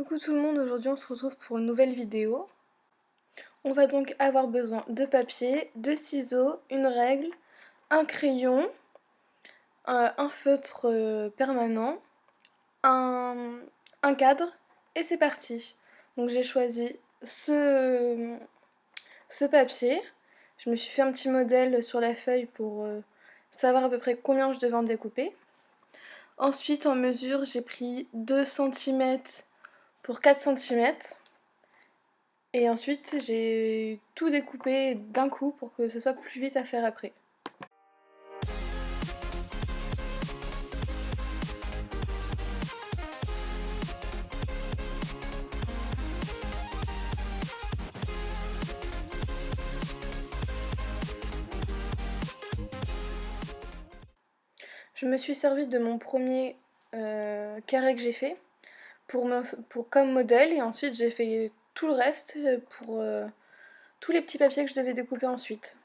Coucou tout le monde, aujourd'hui on se retrouve pour une nouvelle vidéo. On va donc avoir besoin de papier, de ciseaux, une règle, un crayon, un feutre permanent, un cadre et c'est parti. Donc j'ai choisi ce papier. Je me suis fait un petit modèle sur la feuille pour savoir à peu près combien je devais en découper. Ensuite en mesure j'ai pris 2 cm pour 4 cm. Et ensuite, j'ai tout découpé d'un coup pour que ce soit plus vite à faire après. Je me suis servi de mon premier carré que j'ai fait comme modèle et ensuite j'ai fait tout le reste pour tous les petits papiers que je devais découper ensuite.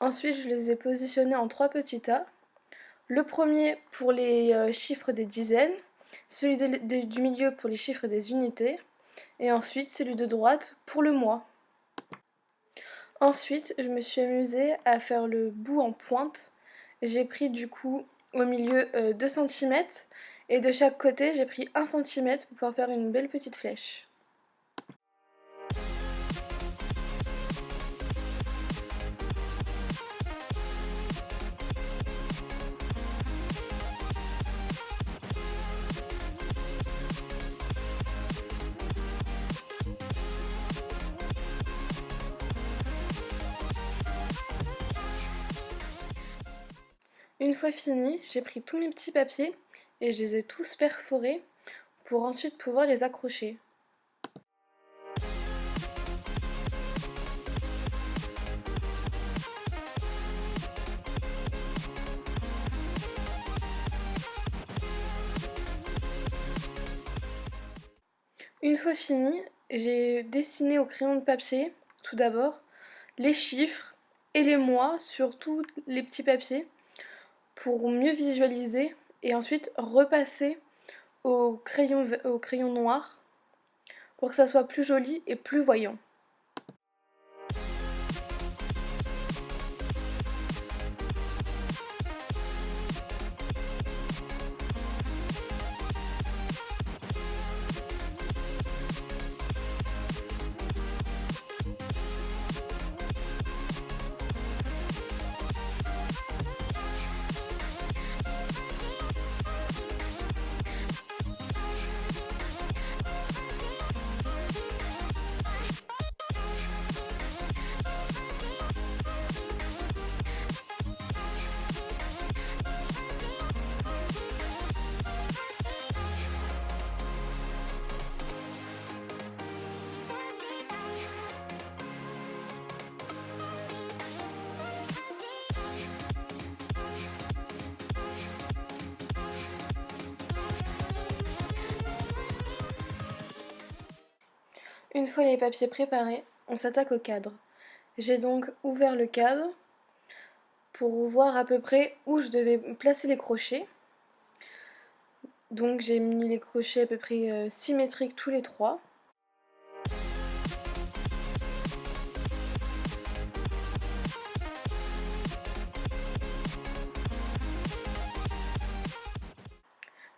Ensuite, je les ai positionnés en 3 petits tas. Le premier pour les chiffres des dizaines, celui du milieu pour les chiffres des unités, et ensuite celui de droite pour le mois. Ensuite, je me suis amusée à faire le bout en pointe. J'ai pris du coup au milieu 2 cm et de chaque côté j'ai pris 1 cm pour pouvoir faire une belle petite flèche. Une fois fini, j'ai pris tous mes petits papiers et je les ai tous perforés pour ensuite pouvoir les accrocher. Une fois fini, j'ai dessiné au crayon de papier, tout d'abord, les chiffres et les mois sur tous les petits papiers pour mieux visualiser et ensuite repasser au crayon noir pour que ça soit plus joli et plus voyant. Une fois les papiers préparés, on s'attaque au cadre. J'ai donc ouvert le cadre pour voir à peu près où je devais placer les crochets. Donc j'ai mis les crochets à peu près symétriques tous les trois.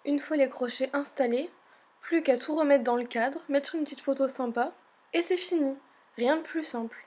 Une fois les crochets installés, plus qu'à tout remettre dans le cadre, mettre une petite photo sympa, et c'est fini. Rien de plus simple.